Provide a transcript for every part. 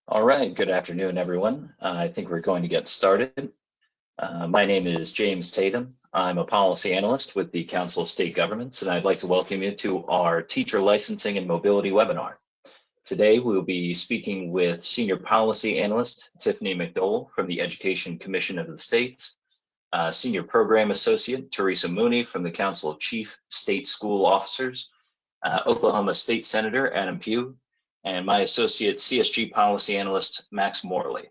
All right, good afternoon, everyone. I think we're going to get started. My name is James Tatum. I'm a policy analyst with the Council of State Governments, and I'd like to welcome you to our Teacher Licensing and Mobility webinar. Today, we'll be speaking with Senior Policy Analyst Tiffany McDowell from the Education Commission of the States, Senior Program Associate Teresa Mooney from the Council of Chief State School Officers, Oklahoma State Senator Adam Pugh, and my associate CSG policy analyst, Max Morley.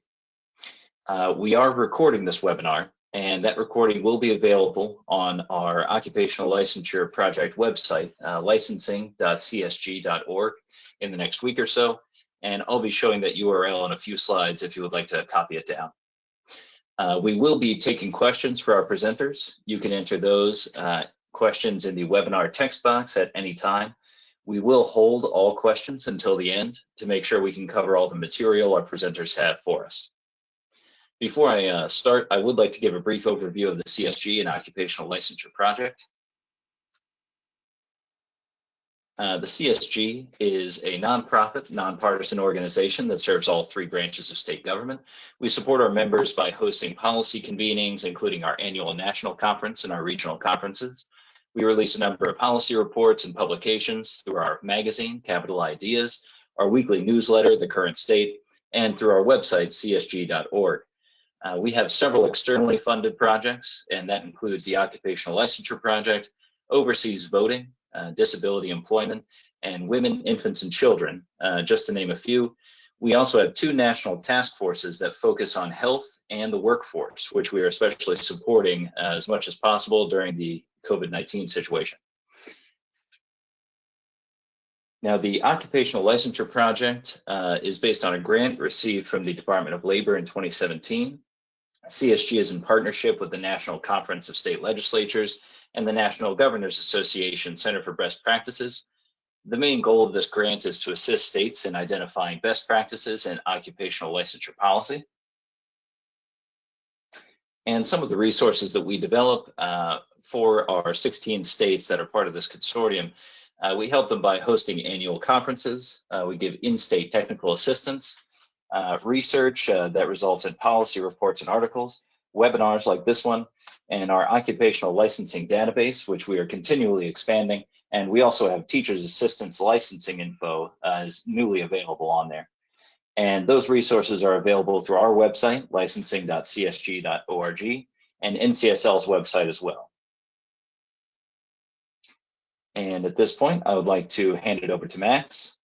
We are recording this webinar, and that recording will be available on our Occupational Licensure Project website, licensing.csg.org, in the next week or so, and I'll be showing that URL on a few slides if you would like to copy it down. We will be taking questions for our presenters. You can enter those questions in the webinar text box at any time. We will hold all questions until the end to make sure we can cover all the material our presenters have for us. Before I start, I would like to give a brief overview of the CSG and Occupational Licensure Project. The CSG is a nonprofit, nonpartisan organization that serves all three branches of state government. We support our members by hosting policy convenings, including our annual national conference and our regional conferences. We release a number of policy reports and publications through our magazine, Capital Ideas, our weekly newsletter, The Current State, and through our website, csg.org. We have several externally funded projects, and that includes the Occupational Licensure Project, Overseas Voting, Disability Employment, and Women, Infants, and Children, just to name a few. We also have two national task forces that focus on health and the workforce, which we are especially supporting as much as possible during the COVID-19 situation. Now, the Occupational Licensure Project is based on a grant received from the Department of Labor in 2017. CSG is in partnership with the National Conference of State Legislatures and the National Governors Association Center for Best Practices. The main goal of this grant is to assist states in identifying best practices in occupational licensure policy. And some of the resources that we develop for our 16 states that are part of this consortium, we help them by hosting annual conferences. We give in-state technical assistance, research that results in policy reports and articles, webinars like this one, and our occupational licensing database, which we are continually expanding. And we also have teachers' assistants licensing info is newly available on there. And those resources are available through our website, licensing.csg.org, and NCSL's website as well. And at this point, I would like to hand it over to Max.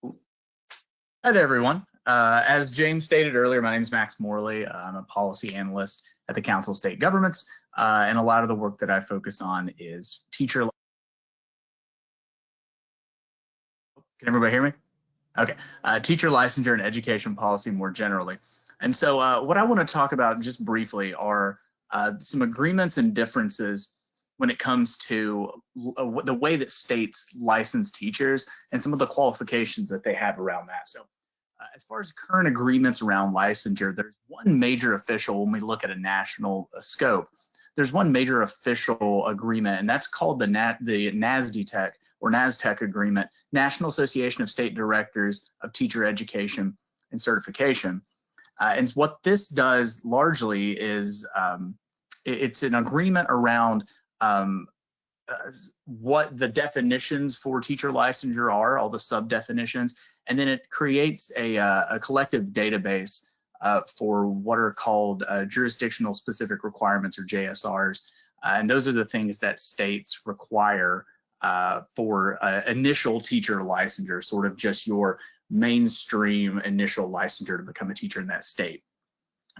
Hi there, everyone. As James stated earlier, my name is Max Morley. I'm a policy analyst at the Council of State Governments, and a lot of the work that I focus on is teacher. Can everybody hear me? Okay, teacher licensure and education policy more generally. And so what I want to talk about just briefly are some agreements and differences when it comes to the way that states license teachers and some of the qualifications that they have around that. So as far as current agreements around licensure, there's one major official when we look at a national scope. There's one major official agreement, and that's called the NASDTEC or NASTEC agreement, National Association of State Directors of Teacher Education and Certification. And what this does largely is it's an agreement around what the definitions for teacher licensure are, all the sub-definitions, and then it creates a collective database for what are called jurisdictional specific requirements, or JSRs. And those are the things that states require for initial teacher licensure, sort of just your mainstream initial licensure to become a teacher in that state.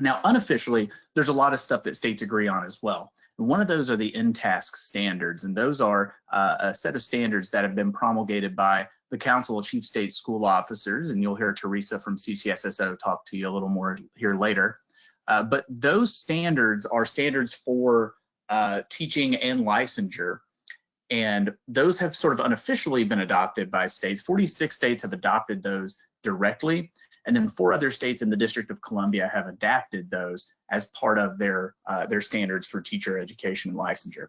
Now, unofficially, there's a lot of stuff that states agree on as well. One of those are the NTASC standards, and those are a set of standards that have been promulgated by the Council of Chief State School Officers, and you'll hear Teresa from CCSSO talk to you a little more here later. But those standards are standards for teaching and licensure, and those have sort of unofficially been adopted by states. 46 states have adopted those directly, and then 4 other states in the District of Columbia have adapted those as part of their standards for teacher education and licensure.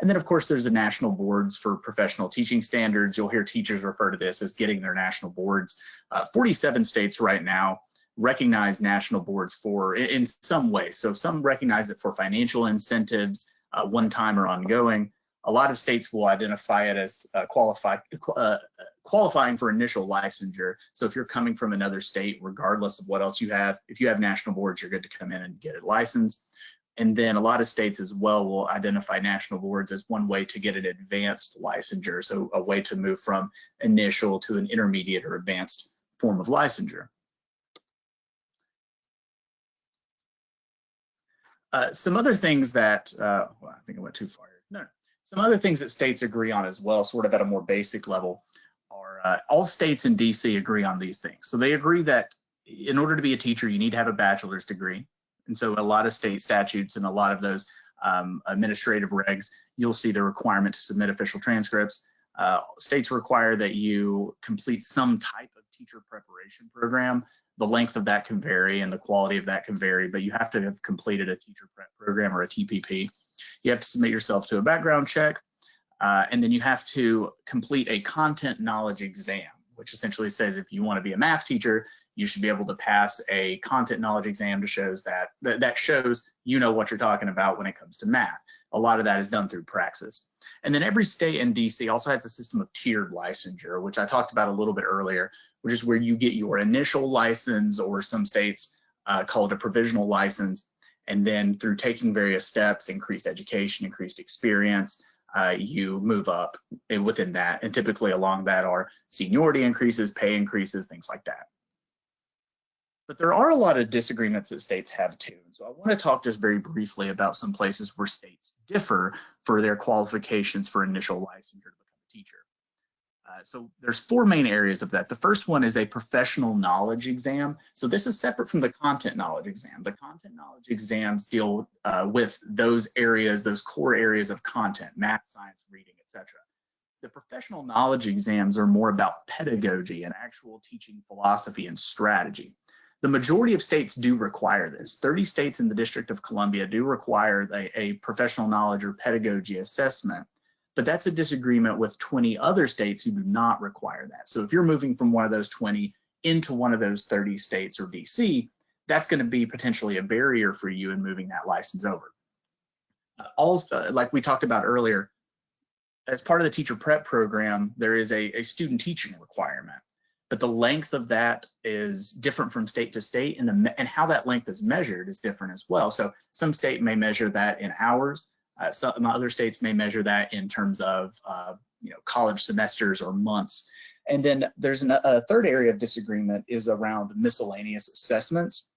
And then of course there's the national boards for professional teaching standards. You'll hear teachers refer to this as getting their national boards. 47 states right now recognize national boards for in some way. So some recognize it for financial incentives, one time or ongoing. A lot of states will identify it as qualifying for initial licensure. So if you're coming from another state, regardless of what else you have, if you have national boards, you're good to come in and get it licensed. And then a lot of states as well will identify national boards as one way to get an advanced licensure. So a way to move from initial to an intermediate or advanced form of licensure. Some other things that, well, I think I went too far. No. Some other things that states agree on as well, sort of at a more basic level, are all states in DC agree on these things. So they agree that in order to be a teacher, you need to have a bachelor's degree. And so a lot of state statutes and a lot of those administrative regs, you'll see the requirement to submit official transcripts. States require that you complete some type of teacher preparation program. The length of that can vary and the quality of that can vary, but you have to have completed a teacher prep program or a TPP. You have to submit yourself to a background check, and then you have to complete a content knowledge exam, which essentially says if you want to be a math teacher, you should be able to pass a content knowledge exam to shows that shows you know what you're talking about when it comes to math. A lot of that is done through praxis. And then every state in DC also has a system of tiered licensure, which I talked about a little bit earlier, which is where you get your initial license, or some states call it a provisional license. And then through taking various steps, increased education, increased experience, you move up within that. And typically along that are seniority increases, pay increases, things like that. But there are a lot of disagreements that states have too. So I want to talk just very briefly about some places where states differ for their qualifications for initial licensure to become a teacher. So there's 4 main areas of that. The first one is a professional knowledge exam. So this is separate from the content knowledge exam. The content knowledge exams deal with those areas, those core areas of content, math, science, reading, etc. The professional knowledge exams are more about pedagogy and actual teaching philosophy and strategy. The majority of states do require this. 30 states in the District of Columbia do require a professional knowledge or pedagogy assessment, but that's a disagreement with 20 other states who do not require that. So if you're moving from one of those 20 into one of those 30 states or DC, that's going to be potentially a barrier for you in moving that license over. Like we talked about earlier, as part of the teacher prep program, there is a student teaching requirement. But the length of that is different from state to state, and how that length is measured is different as well. So some state may measure that in hours. Some other states may measure that in terms of college semesters or months. And then there's a third area of disagreement is around miscellaneous assessments.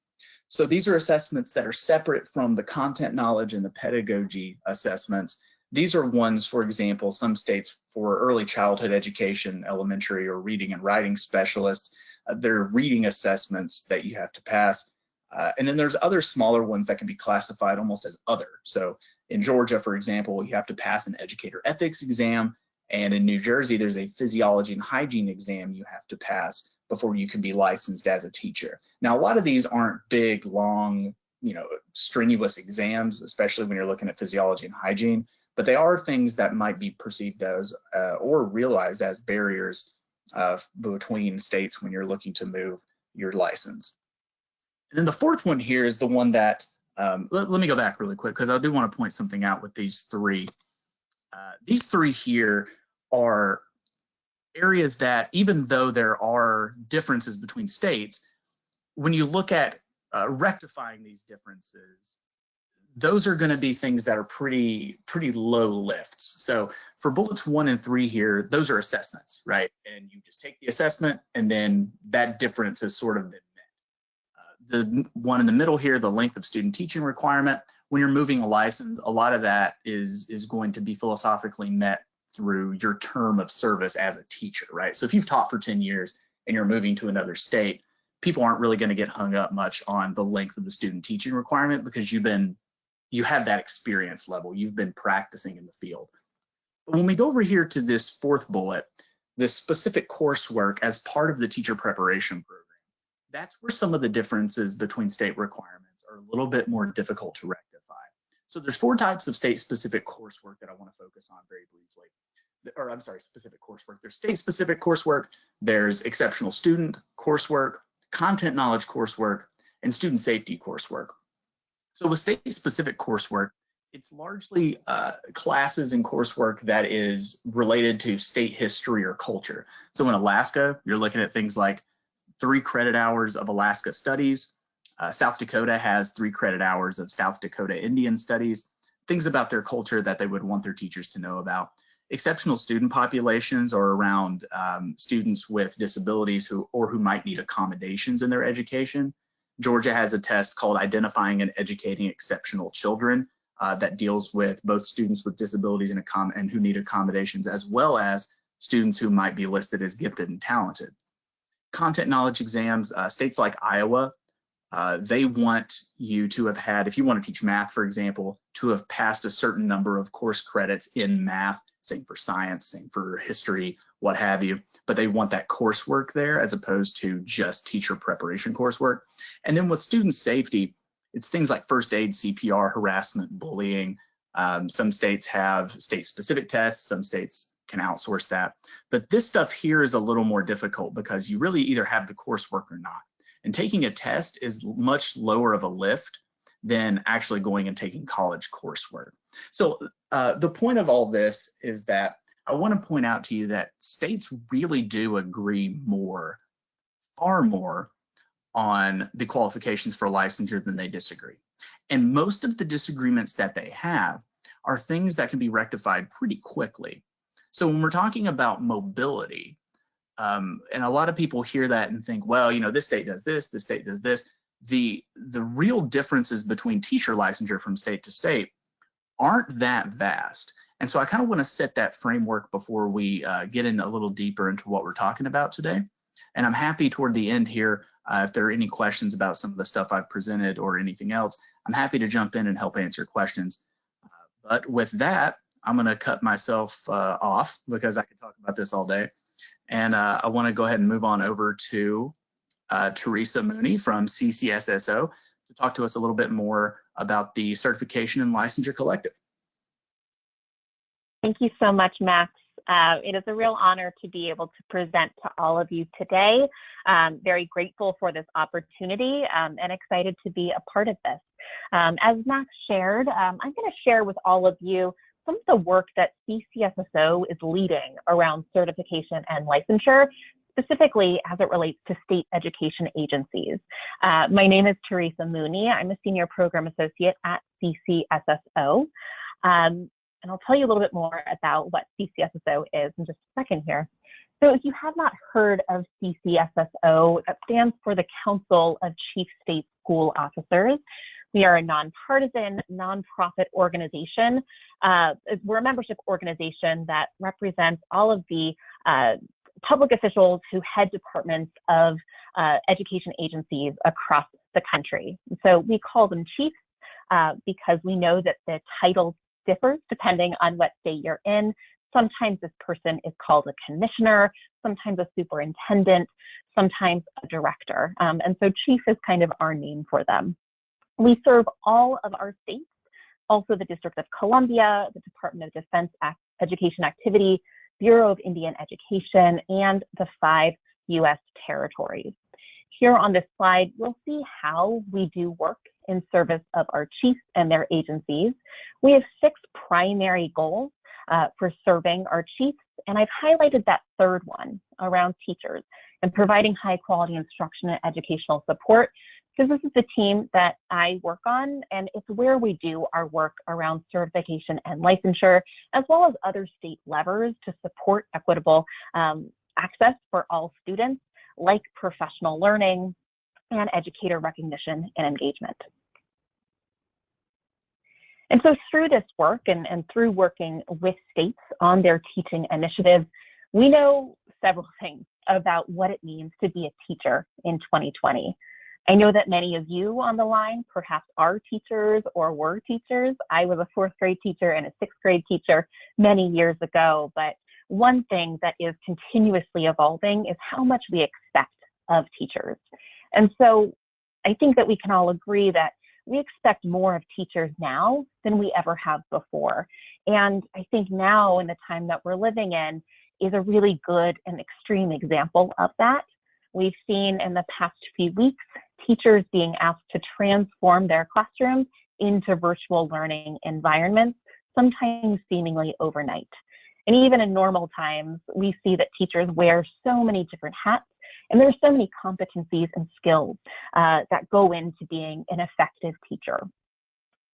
So these are assessments that are separate from the content knowledge and the pedagogy assessments. These are ones, for example, some states for early childhood education, elementary or reading and writing specialists, there are reading assessments that you have to pass. And then there's other smaller ones that can be classified almost as other. So in Georgia, for example, you have to pass an educator ethics exam. And in New Jersey, there's a physiology and hygiene exam you have to pass before you can be licensed as a teacher. Now, a lot of these aren't big, long, strenuous exams, especially when you're looking at physiology and hygiene. But they are things that might be perceived as or realized as barriers between states when you're looking to move your license. And then the fourth one here is the one that, let me go back really quick because I do want to point something out with these 3. These 3 here are areas that, even though there are differences between states, when you look at rectifying these differences, those are going to be things that are pretty low lifts. So for bullets 1 and 3 here, those are assessments, right? And you just take the assessment and then that difference has sort of been met. The one in the middle here, the length of student teaching requirement, when you're moving a license, a lot of that is going to be philosophically met through your term of service as a teacher, right? So if you've taught for 10 years and you're moving to another state, people aren't really going to get hung up much on the length of the student teaching requirement because you have that experience level. You've been practicing in the field. But when we go over here to this 4th bullet, this specific coursework as part of the teacher preparation program, that's where some of the differences between state requirements are a little bit more difficult to rectify. So there's 4 types of state-specific coursework that I want to focus on very briefly. Or I'm sorry, specific coursework. There's state-specific coursework, there's exceptional student coursework, content knowledge coursework, and student safety coursework. So with state-specific coursework, it's largely classes and coursework that is related to state history or culture. So in Alaska, you're looking at things like 3 credit hours of Alaska studies. South Dakota has 3 credit hours of South Dakota Indian studies, things about their culture that they would want their teachers to know about. Exceptional student populations are around students with disabilities who might need accommodations in their education. Georgia has a test called Identifying and Educating Exceptional Children that deals with both students with disabilities and who need accommodations, as well as students who might be listed as gifted and talented. Content knowledge exams, states like Iowa, they want you to have had, if you want to teach math, for example, to have passed a certain number of course credits in math, same for science, same for history, what have you, but they want that coursework there as opposed to just teacher preparation coursework. And then with student safety, it's things like first aid, CPR, harassment, bullying. Some states have state-specific tests, some states can outsource that. But this stuff here is a little more difficult because you really either have the coursework or not. And taking a test is much lower of a lift than actually going and taking college coursework. So the point of all this is that I want to point out to you that states really do agree more, far more, on the qualifications for licensure than they disagree. And most of the disagreements that they have are things that can be rectified pretty quickly. So when we're talking about mobility, and a lot of people hear that and think, well, you know, this state does this state does this. The real differences between teacher licensure from state to state aren't that vast. And so I kind of want to set that framework before we get in a little deeper into what we're talking about today. And I'm happy toward the end here, if there are any questions about some of the stuff I've presented or anything else, I'm happy to jump in and help answer questions. But with that, I'm going to cut myself off because I could talk about this all day. And I want to go ahead and move on over to Teresa Mooney from CCSSO to talk to us a little bit more about the Certification and Licensure Collective. Thank you so much, Max. It is a real honor to be able to present to all of you today. Very grateful for this opportunity and excited to be a part of this. As Max shared, I'm going to share with all of you some of the work that CCSSO is leading around certification and licensure, specifically as it relates to state education agencies. My name is Teresa Mooney. I'm a Senior Program Associate at CCSSO. And I'll tell you a little bit more about what CCSSO is in just a second here. So if you have not heard of CCSSO, that stands for the Council of Chief State School Officers. We are a nonpartisan, nonprofit organization. We're a membership organization that represents all of the public officials who head departments of education agencies across the country. So we call them chiefs because we know that the titles differs depending on what state you're in. Sometimes this person is called a commissioner, sometimes a superintendent, sometimes a director. And so chief is kind of our name for them. We serve all of our states, also the District of Columbia, the Department of Defense Education Activity, Bureau of Indian Education, and the 5 U.S. territories. Here on this slide, you'll see how we do work in service of our chiefs and their agencies. We have 6 primary goals for serving our chiefs, and I've highlighted that third one around teachers and providing high quality instruction and educational support, because this is the team that I work on, and it's where we do our work around certification and licensure, as well as other state levers to support equitable access for all students, like professional learning and educator recognition and engagement. And so through this work and through working with states on their teaching initiatives, we know several things about what it means to be a teacher in 2020. I know that many of you on the line perhaps are teachers or were teachers. I was a 4th grade teacher and a 6th grade teacher many years ago, but one thing that is continuously evolving is how much we expect of teachers. And so I think that we can all agree that we expect more of teachers now than we ever have before. And I think now, in the time that we're living in, is a really good and extreme example of that. We've seen in the past few weeks, teachers being asked to transform their classrooms into virtual learning environments, sometimes seemingly overnight. And even in normal times, we see that teachers wear so many different hats, and there's so many competencies and skills that go into being an effective teacher.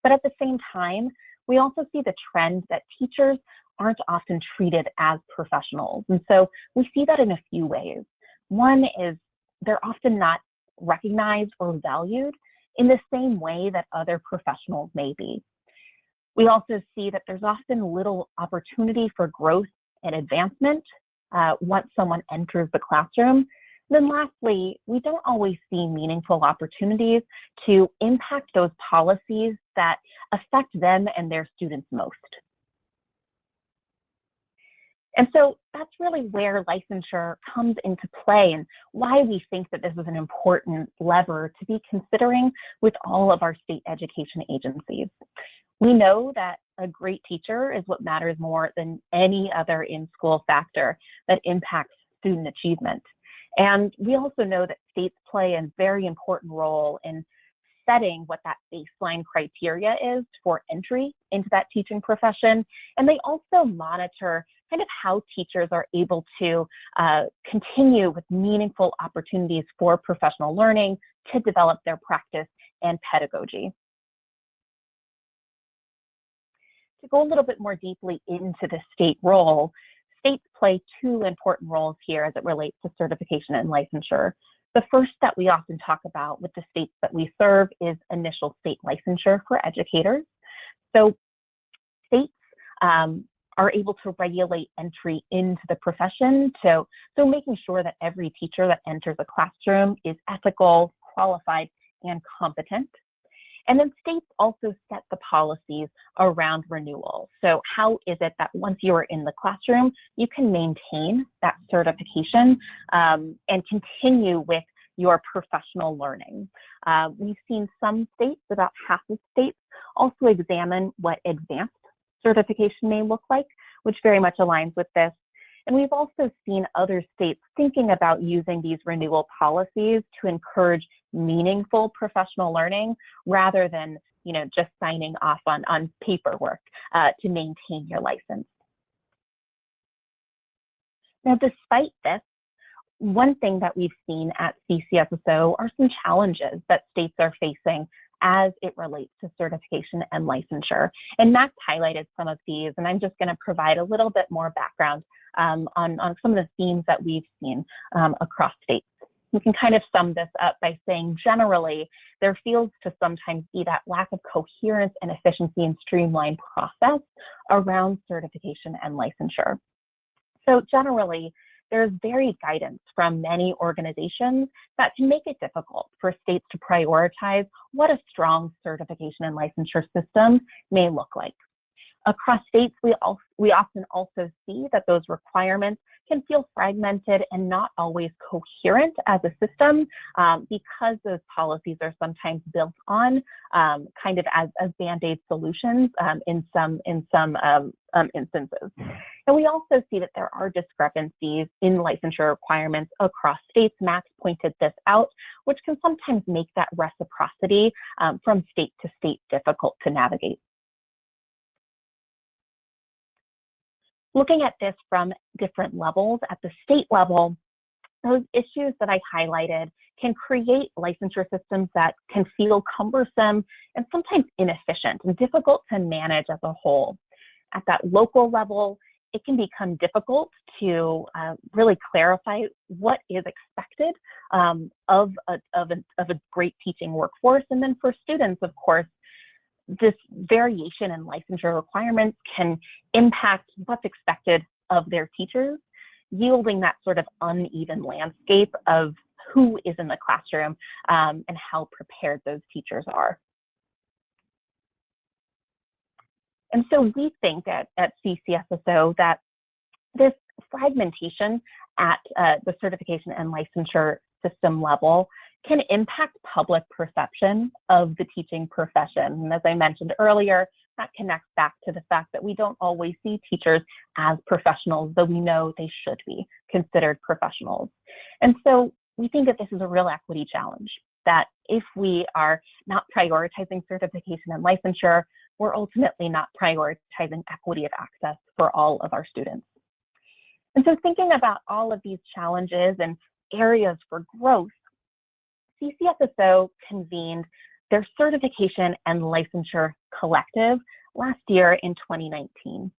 But at the same time, we also see the trend that teachers aren't often treated as professionals. And so we see that in a few ways. One is they're often not recognized or valued in the same way that other professionals may be. We also see that there's often little opportunity for growth and advancement once someone enters the classroom. Then lastly, we don't always see meaningful opportunities to impact those policies that affect them and their students most. And so that's really where licensure comes into play and why we think that this is an important lever to be considering with all of our state education agencies. We know that a great teacher is what matters more than any other in-school factor that impacts student achievement. And we also know that states play a very important role in setting what that baseline criteria is for entry into that teaching profession. And they also monitor kind of how teachers are able to continue with meaningful opportunities for professional learning to develop their practice and pedagogy. To go a little bit more deeply into the state role, states play two important roles here as it relates to certification and licensure. The first that we often talk about with the states that we serve is initial state licensure for educators. So states are able to regulate entry into the profession. So making sure that every teacher that enters a classroom is ethical, qualified, and competent. And then states also set the policies around renewal. So how is it that once you are in the classroom, you can maintain that certification and continue with your professional learning? We've seen some states, about half of states, also examine what advanced certification may look like, which very much aligns with this. And we've also seen other states thinking about using these renewal policies to encourage meaningful professional learning rather than, just signing off on paperwork to maintain your license. Now, despite this, one thing that we've seen at CCSSO are some challenges that states are facing as it relates to certification and licensure. And Max highlighted some of these, and I'm just going to provide a little bit more background on some of the themes that we've seen across states. We can kind of sum this up by saying generally, there feels to sometimes be that lack of coherence and efficiency and streamlined process around certification and licensure. So generally, there's varied guidance from many organizations that can make it difficult for states to prioritize what a strong certification and licensure system may look like. Across states, we often also see that those requirements can feel fragmented and not always coherent as a system because those policies are sometimes built on kind of as Band-Aid solutions in some instances. And we also see that there are discrepancies in licensure requirements across states. Max pointed this out, which can sometimes make that reciprocity from state to state difficult to navigate. Looking at this from different levels, at the state level, those issues that I highlighted can create licensure systems that can feel cumbersome and sometimes inefficient and difficult to manage as a whole. At that local level, it can become difficult to really clarify what is expected of a great teaching workforce. And then for students, of course, this variation in licensure requirements can impact what's expected of their teachers, yielding that sort of uneven landscape of who is in the classroom and how prepared those teachers are. And so we think at CCSSO that this fragmentation at the certification and licensure system level can impact public perception of the teaching profession. And as I mentioned earlier, that connects back to the fact that we don't always see teachers as professionals, though we know they should be considered professionals. And so we think that this is a real equity challenge, that if we are not prioritizing certification and licensure, we're ultimately not prioritizing equity of access for all of our students. And so thinking about all of these challenges and areas for growth, CCSSO convened their certification and licensure collective last year in 2019.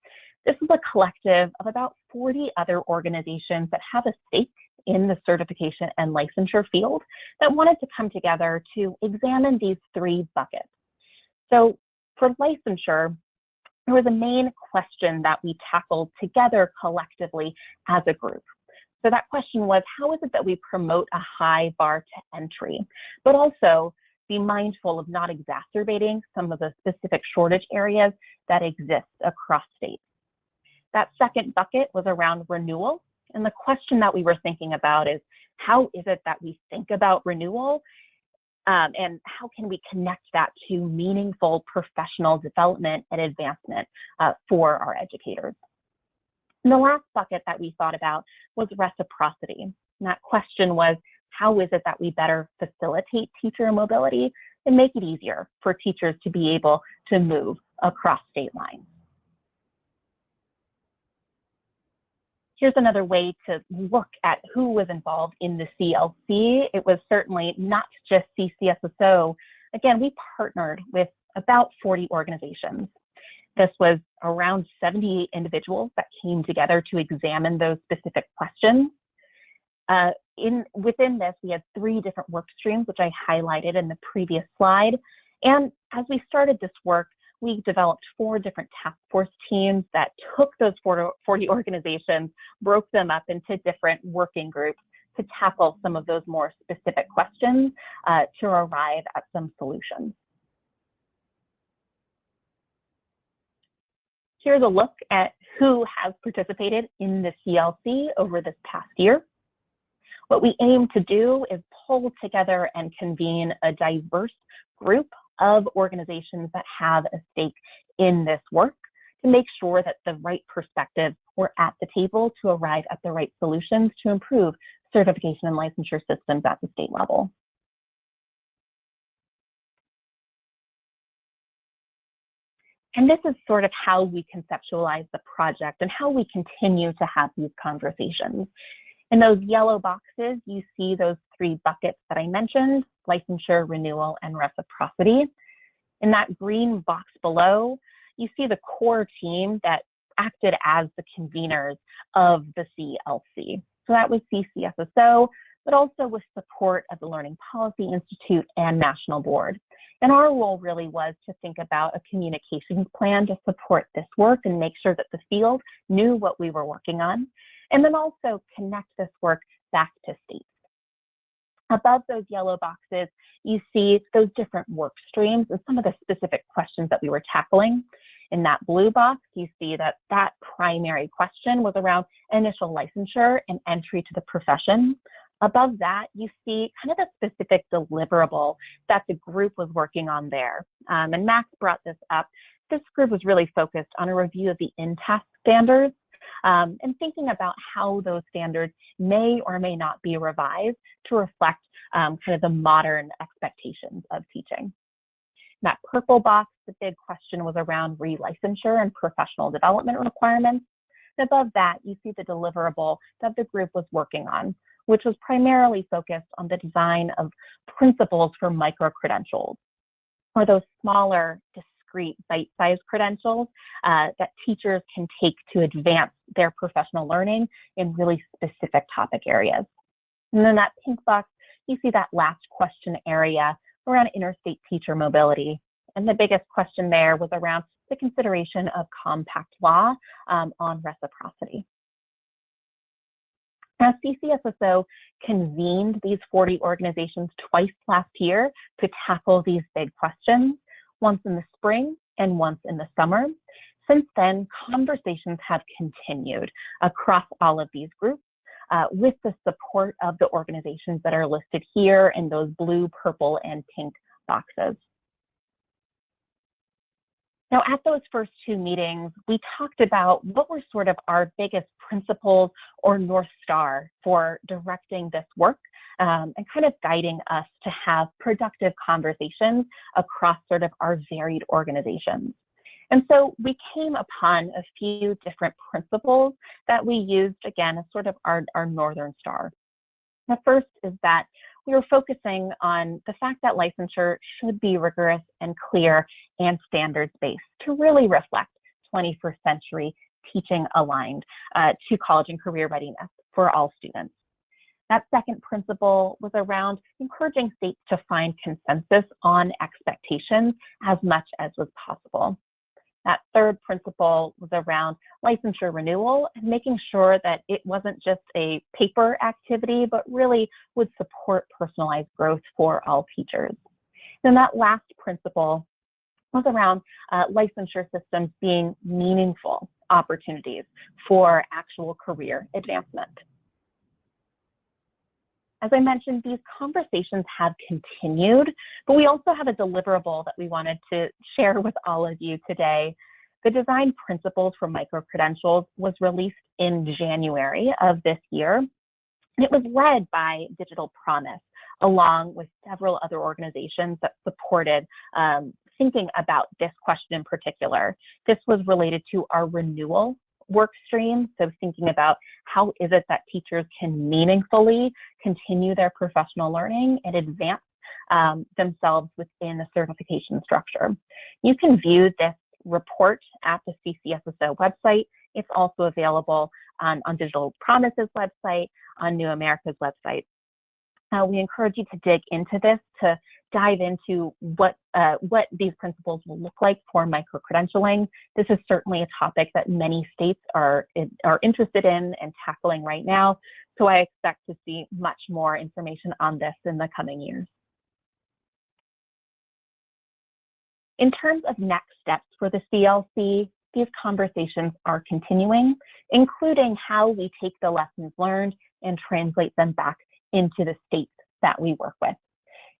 This is a collective of about 40 other organizations that have a stake in the certification and licensure field that wanted to come together to examine these three buckets. So for licensure, there was a main question that we tackled together collectively as a group. So that question was, how is it that we promote a high bar to entry, but also be mindful of not exacerbating some of the specific shortage areas that exist across states? That second bucket was around renewal. And the question that we were thinking about is, how is it that we think about renewal? And how can we connect that to meaningful professional development and advancement for our educators? And the last bucket that we thought about was reciprocity. And that question was, how is it that we better facilitate teacher mobility and make it easier for teachers to be able to move across state lines? Here's another way to look at who was involved in the CLC. It was certainly not just CCSSO. Again, we partnered with about 40 organizations. This was around 78 individuals that came together to examine those specific questions. Within this, we had 3 different work streams, which I highlighted in the previous slide. And as we started this work, we developed 4 different task force teams that took those 40 organizations, broke them up into different working groups to tackle some of those more specific questions to arrive at some solutions. Here's a look at who has participated in the CLC over this past year. What we aim to do is pull together and convene a diverse group of organizations that have a stake in this work to make sure that the right perspectives were at the table to arrive at the right solutions to improve certification and licensure systems at the state level. And this is sort of how we conceptualize the project and how we continue to have these conversations. In those yellow boxes, you see those 3 buckets that I mentioned: licensure, renewal, and reciprocity. In that green box below, you see the core team that acted as the conveners of the CLC. So that was CCSSO, but also with support of the Learning Policy Institute and National Board. And our role really was to think about a communications plan to support this work and make sure that the field knew what we were working on, and then also connect this work back to states. Above those yellow boxes, you see those different work streams and some of the specific questions that we were tackling. In that blue box, you see that that primary question was around initial licensure and entry to the profession. Above that, you see kind of the specific deliverable that the group was working on there. And Max brought this up. This group was really focused on a review of the in-task standards and thinking about how those standards may or may not be revised to reflect kind of the modern expectations of teaching. That purple box, the big question was around relicensure and professional development requirements. And above that, you see the deliverable that the group was working on, which was primarily focused on the design of principles for micro-credentials, or those smaller, discrete, bite-sized credentials that teachers can take to advance their professional learning in really specific topic areas. And then that pink box, you see that last question area around interstate teacher mobility. And the biggest question there was around the consideration of compact law on reciprocity. Now, CCSSO convened these 40 organizations twice last year to tackle these big questions, once in the spring and once in the summer. Since then, conversations have continued across all of these groups with the support of the organizations that are listed here in those blue, purple, and pink boxes. Now, at those first two meetings, we talked about what were sort of our biggest principles or North Star for directing this work and kind of guiding us to have productive conversations across sort of our varied organizations. And so we came upon a few different principles that we used, again, as sort of our Northern Star. The first is that we were focusing on the fact that licensure should be rigorous and clear and standards-based to really reflect 21st century teaching aligned to college and career readiness for all students. That second principle was around encouraging states to find consensus on expectations as much as was possible. That third principle was around licensure renewal and making sure that it wasn't just a paper activity, but really would support personalized growth for all teachers. Then that last principle was around licensure systems being meaningful opportunities for actual career advancement. As I mentioned, these conversations have continued, but we also have a deliverable that we wanted to share with all of you today. The design principles for microcredentials was released in January of this year, and it was led by Digital Promise, along with several other organizations that supported thinking about this question in particular. This was related to our renewal work stream, so thinking about how is it that teachers can meaningfully continue their professional learning and advance themselves within the certification structure. You can view this report at the CCSSO website. It's also available on Digital Promise's website, on New America's website. We encourage you to dig into this, to dive into what these principles will look like for microcredentialing. This is certainly a topic that many states are interested in and tackling right now. So I expect to see much more information on this in the coming years. In terms of next steps for the CLC, these conversations are continuing, including how we take the lessons learned and translate them back into the states that we work with.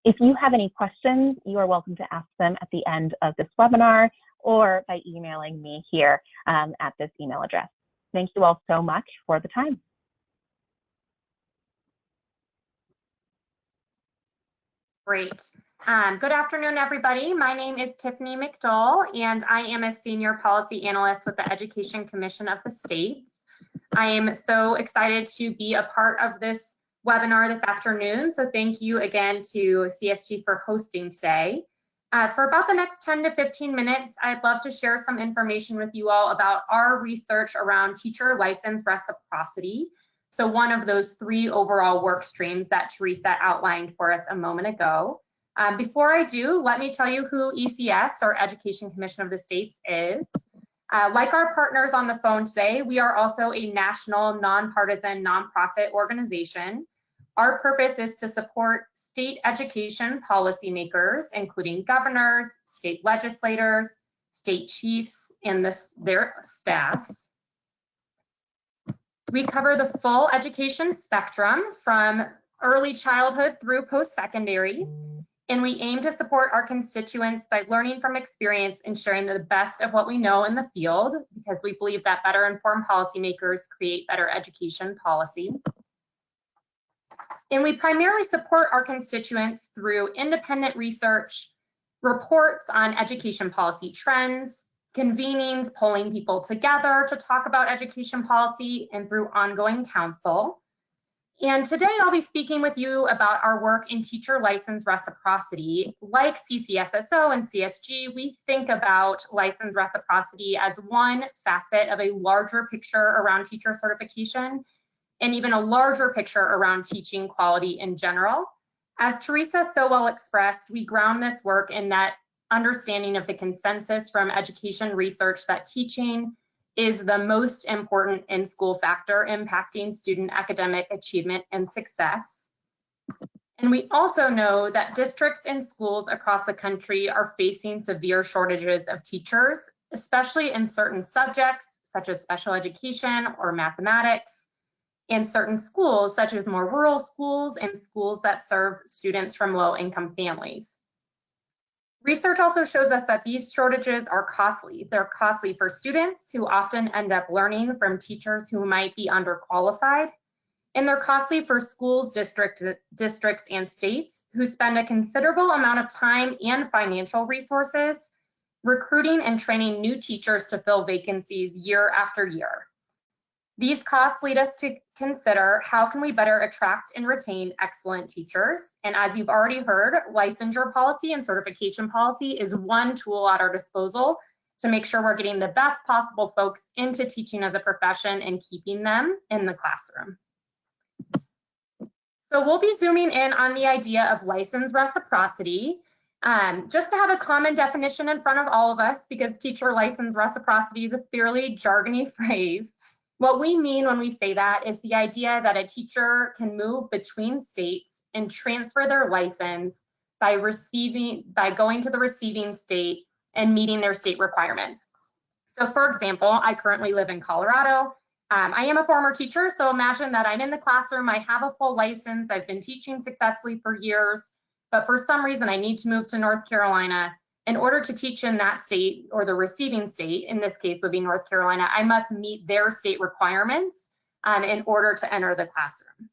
If you have any questions, you are welcome to ask them at the end of this webinar or by emailing me here at this email address. Thank you all so much for the time. Great. Good afternoon, everybody. My name is Tiffany McDowell, and I am a Senior Policy Analyst with the Education Commission of the States. I am so excited to be a part of this webinar this afternoon, so thank you again to CSG for hosting today. For about the next 10 to 15 minutes, I'd love to share some information with you all about our research around teacher license reciprocity. So one of those three overall work streams that Teresa outlined for us a moment ago. Before I do, let me tell you who ECS, or Education Commission of the States, is. Like our partners on the phone today, we are also a national, nonpartisan, nonprofit organization. Our purpose is to support state education policymakers, including governors, state legislators, state chiefs, and their staffs. We cover the full education spectrum from early childhood through post-secondary, and we aim to support our constituents by learning from experience and sharing the best of what we know in the field, because we believe that better informed policymakers create better education policy. And we primarily support our constituents through independent research, reports on education policy trends, convenings, pulling people together to talk about education policy, and through ongoing counsel. And today I'll be speaking with you about our work in teacher license reciprocity. Like CCSSO and CSG, we think about license reciprocity as one facet of a larger picture around teacher certification, and even a larger picture around teaching quality in general. As Teresa so well expressed, we ground this work in that understanding of the consensus from education research that teaching is the most important in-school factor impacting student academic achievement and success. And we also know that districts and schools across the country are facing severe shortages of teachers, especially in certain subjects such as special education or mathematics. and certain schools, such as more rural schools and schools that serve students from low-income families. Research also shows us that these shortages are costly. They're costly for students who often end up learning from teachers who might be underqualified, and they're costly for schools, districts, and states who spend a considerable amount of time and financial resources recruiting and training new teachers to fill vacancies year after year. These costs lead us to consider how can we better attract and retain excellent teachers. And as you've already heard, licensure policy and certification policy is one tool at our disposal to make sure we're getting the best possible folks into teaching as a profession and keeping them in the classroom. So we'll be zooming in on the idea of license reciprocity, just to have a common definition in front of all of us, because teacher license reciprocity is a fairly jargony phrase. What we mean when we say that is the idea that a teacher can move between states and transfer their license by going to the receiving state and meeting their state requirements. So for example, I currently live in Colorado. I am a former teacher, so imagine that I'm in the classroom, I have a full license, I've been teaching successfully for years, but for some reason I need to move to North Carolina. In order to teach in that state, or the receiving state, in this case would be North Carolina, I must meet their state requirements in order to enter the classroom.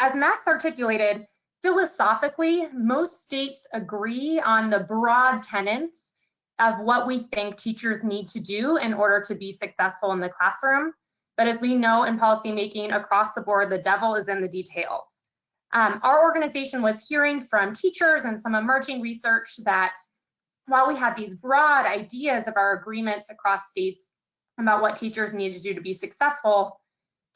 As Max articulated, philosophically, most states agree on the broad tenets of what we think teachers need to do in order to be successful in the classroom. But as we know in policymaking across the board, the devil is in the details. Our organization was hearing from teachers and some emerging research that while we have these broad ideas of our agreements across states about what teachers need to do to be successful,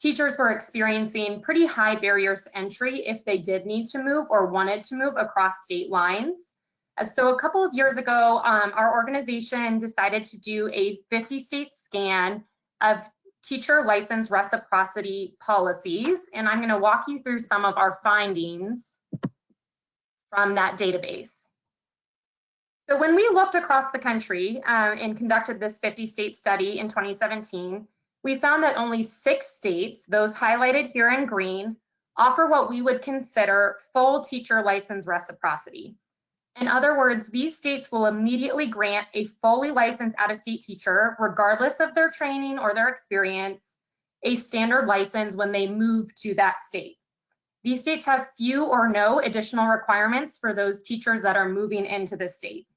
teachers were experiencing pretty high barriers to entry if they did need to move or wanted to move across state lines. So a couple of years ago, our organization decided to do a 50-state scan of teacher license reciprocity policies, and I'm going to walk you through some of our findings from that database. So when we looked across the country and conducted this 50-state study in 2017, we found that only 6 states, those highlighted here in green, offer what we would consider full teacher license reciprocity. In other words, these states will immediately grant a fully licensed out-of-state teacher, regardless of their training or their experience, a standard license when they move to that state. These states have few or no additional requirements for those teachers that are moving into the state.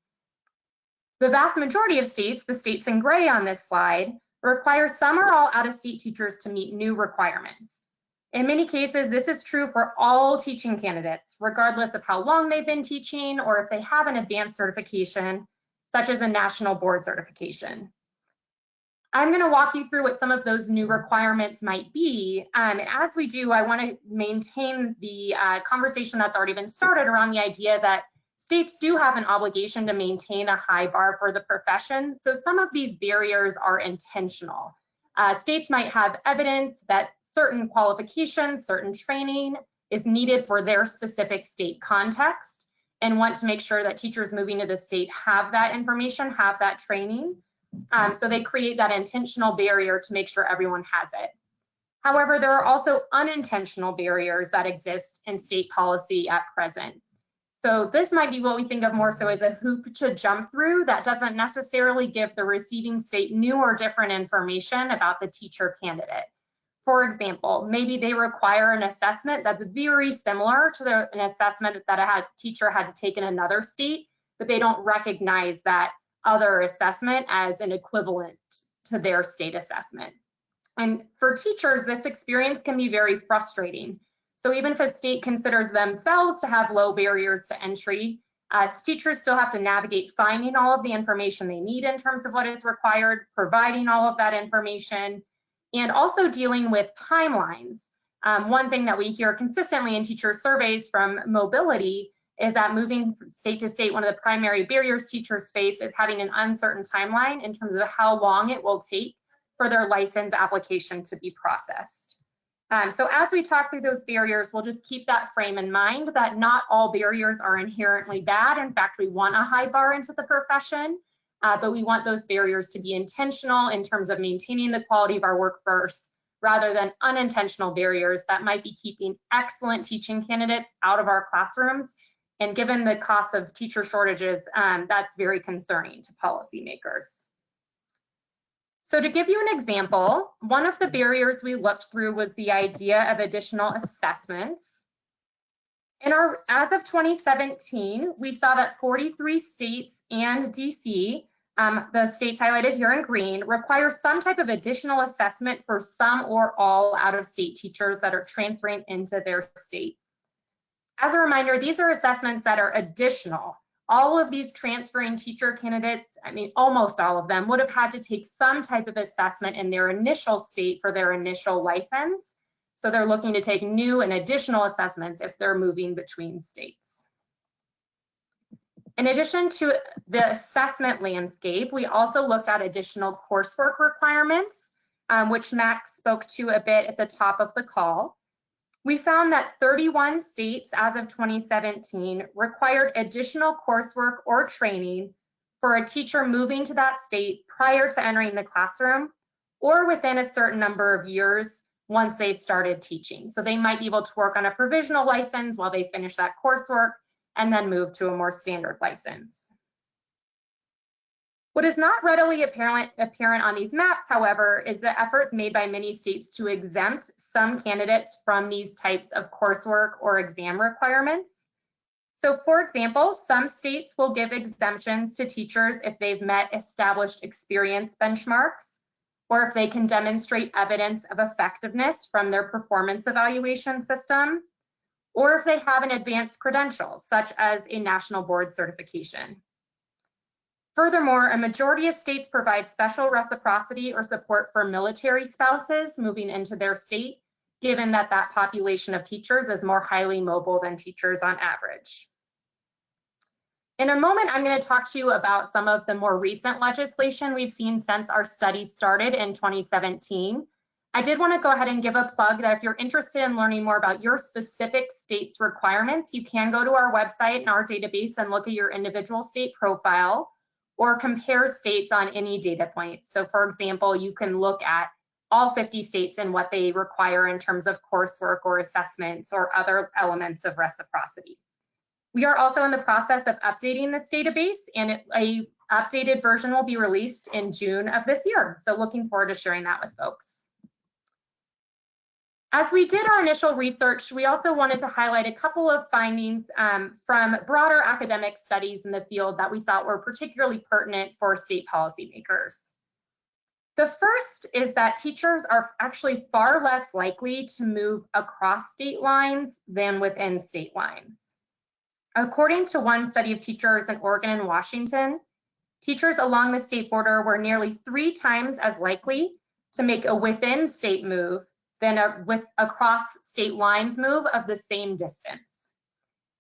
The vast majority of states, the states in gray on this slide, require some or all out-of-state teachers to meet new requirements. In many cases, this is true for all teaching candidates, regardless of how long they've been teaching or if they have an advanced certification, such as a national board certification. I'm going to walk you through what some of those new requirements might be. And as we do, I want to maintain the conversation that's already been started around the idea that states do have an obligation to maintain a high bar for the profession. So some of these barriers are intentional. States might have evidence that certain qualifications, certain training is needed for their specific state context and want to make sure that teachers moving to the state have that information, have that training. So they create that intentional barrier to make sure everyone has it. However, there are also unintentional barriers that exist in state policy at present. So this might be what we think of more so as a hoop to jump through that doesn't necessarily give the receiving state new or different information about the teacher candidate. For example, maybe they require an assessment that's very similar to an assessment that a teacher had to take in another state, but they don't recognize that other assessment as an equivalent to their state assessment. And for teachers, this experience can be very frustrating. So even if a state considers themselves to have low barriers to entry, teachers still have to navigate finding all of the information they need in terms of what is required, providing all of that information, and also dealing with timelines. One thing that we hear consistently in teacher surveys from mobility is that moving from state to state, one of the primary barriers teachers face is having an uncertain timeline in terms of how long it will take for their license application to be processed. So as we talk through those barriers, we'll just keep that frame in mind that not all barriers are inherently bad. In fact, we want a high bar into the profession, but we want those barriers to be intentional in terms of maintaining the quality of our workforce, rather than unintentional barriers that might be keeping excellent teaching candidates out of our classrooms. And given the cost of teacher shortages, that's very concerning to policymakers. So to give you an example, one of the barriers we looked through was the idea of additional assessments. As of 2017, we saw that 43 states and DC, the states highlighted here in green, require some type of additional assessment for some or all out-of-state teachers that are transferring into their state. As a reminder, these are assessments that are additional. All of these transferring teacher candidates, I mean, almost all of them, would have had to take some type of assessment in their initial state for their initial license. So they're looking to take new and additional assessments if they're moving between states. In addition to the assessment landscape, we also looked at additional coursework requirements, which Max spoke to a bit at the top of the call. We found that 31 states as of 2017 required additional coursework or training for a teacher moving to that state prior to entering the classroom or within a certain number of years once they started teaching. So they might be able to work on a provisional license while they finish that coursework and then move to a more standard license. What is not readily apparent on these maps, however, is the efforts made by many states to exempt some candidates from these types of coursework or exam requirements. So for example, some states will give exemptions to teachers if they've met established experience benchmarks, or if they can demonstrate evidence of effectiveness from their performance evaluation system, or if they have an advanced credential, such as a national board certification. Furthermore, a majority of states provide special reciprocity or support for military spouses moving into their state, given that that population of teachers is more highly mobile than teachers on average. In a moment, I'm going to talk to you about some of the more recent legislation we've seen since our study started in 2017. I did want to go ahead and give a plug that if you're interested in learning more about your specific state's requirements, you can go to our website and our database and look at your individual state profile or compare states on any data point. So for example, you can look at all 50 states and what they require in terms of coursework or assessments or other elements of reciprocity. We are also in the process of updating this database, and a updated version will be released in June of this year. So looking forward to sharing that with folks. As we did our initial research, we also wanted to highlight a couple of findings from broader academic studies in the field that we thought were particularly pertinent for state policymakers. The first is that teachers are actually far less likely to move across state lines than within state lines. According to one study of teachers in Oregon and Washington, teachers along the state border were nearly 3 times as likely to make a within state move than a across state lines move of the same distance.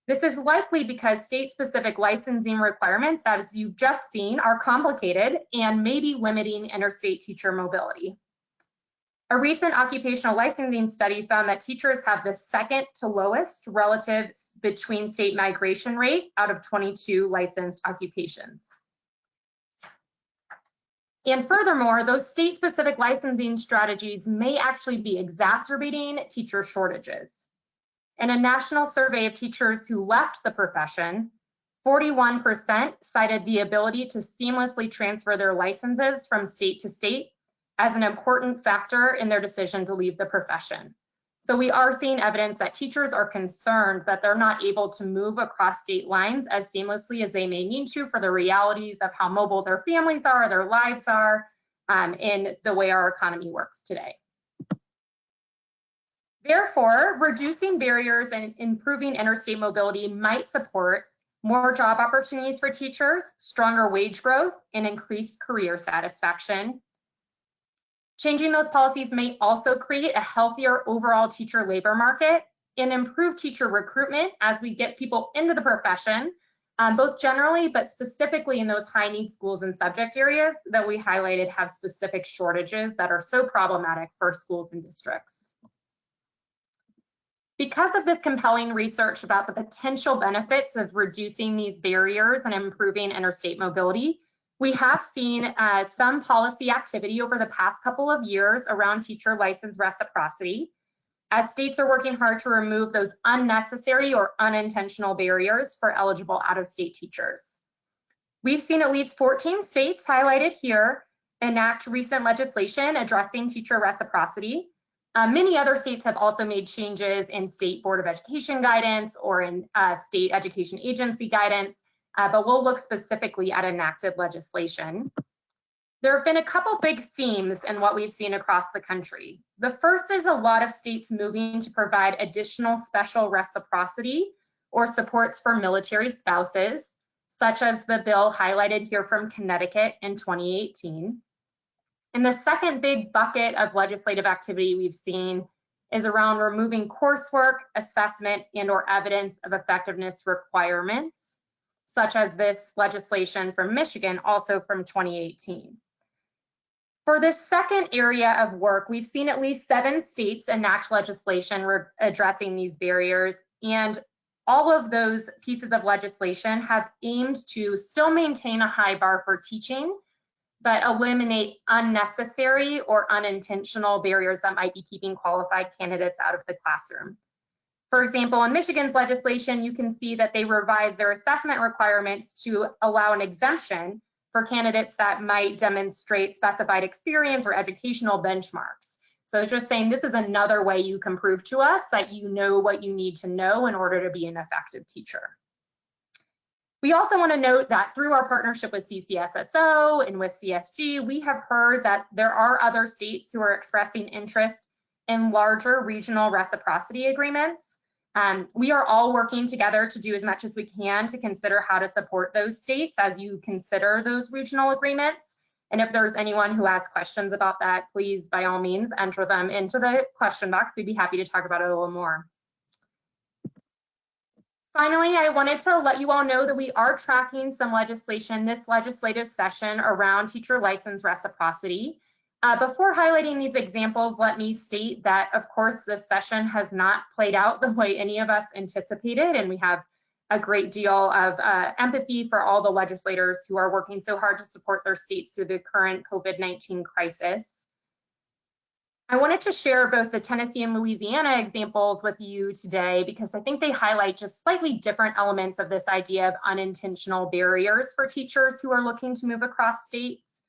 This is likely because state-specific licensing requirements, as you've just seen, are complicated and may be limiting interstate teacher mobility. A recent occupational licensing study found that teachers have the second to lowest relative between state migration rate out of 22 licensed occupations. And furthermore, those state-specific licensing strategies may actually be exacerbating teacher shortages. In a national survey of teachers who left the profession, 41% cited the ability to seamlessly transfer their licenses from state to state as an important factor in their decision to leave the profession. So we are seeing evidence that teachers are concerned that they're not able to move across state lines as seamlessly as they may need to for the realities of how mobile their families are, their lives are, in the way our economy works today. Therefore, reducing barriers and improving interstate mobility might support more job opportunities for teachers, stronger wage growth, and increased career satisfaction. Changing those policies may also create a healthier overall teacher labor market and improve teacher recruitment as we get people into the profession, both generally, but specifically in those high need schools and subject areas that we highlighted have specific shortages that are so problematic for schools and districts. Because of this compelling research about the potential benefits of reducing these barriers and improving interstate mobility, We have seen some policy activity over the past couple of years around teacher license reciprocity, as states are working hard to remove those unnecessary or unintentional barriers for eligible out-of-state teachers. We've seen at least 14 states highlighted here enact recent legislation addressing teacher reciprocity. Many other states have also made changes in state Board of Education guidance or in state education agency guidance, but we'll look specifically at enacted legislation. There have been a couple big themes in what we've seen across the country. The first is a lot of states moving to provide additional special reciprocity or supports for military spouses, such as the bill highlighted here from Connecticut in 2018. And the second big bucket of legislative activity we've seen is around removing coursework, assessment, and/or evidence of effectiveness requirements, such as this legislation from Michigan, also from 2018. For this second area of work, we've seen at least 7 states enact legislation addressing these barriers, and all of those pieces of legislation have aimed to still maintain a high bar for teaching, but eliminate unnecessary or unintentional barriers that might be keeping qualified candidates out of the classroom. For example, in Michigan's legislation, you can see that they revised their assessment requirements to allow an exemption for candidates that might demonstrate specified experience or educational benchmarks. So it's just saying this is another way you can prove to us that you know what you need to know in order to be an effective teacher. We also want to note that through our partnership with CCSSO and with CSG, we have heard that there are other states who are expressing interest in larger regional reciprocity agreements. We are all working together to do as much as we can to consider how to support those states as you consider those regional agreements. And if there's anyone who has questions about that, please, by all means, enter them into the question box. We'd be happy to talk about it a little more. Finally, I wanted to let you all know that we are tracking some legislation this legislative session around teacher license reciprocity. Before highlighting these examples, let me state that, of course, this session has not played out the way any of us anticipated, and we have a great deal of empathy for all the legislators who are working so hard to support their states through the current COVID-19 crisis. I wanted to share both the Tennessee and Louisiana examples with you today because I think they highlight just slightly different elements of this idea of unintentional barriers for teachers who are looking to move across states.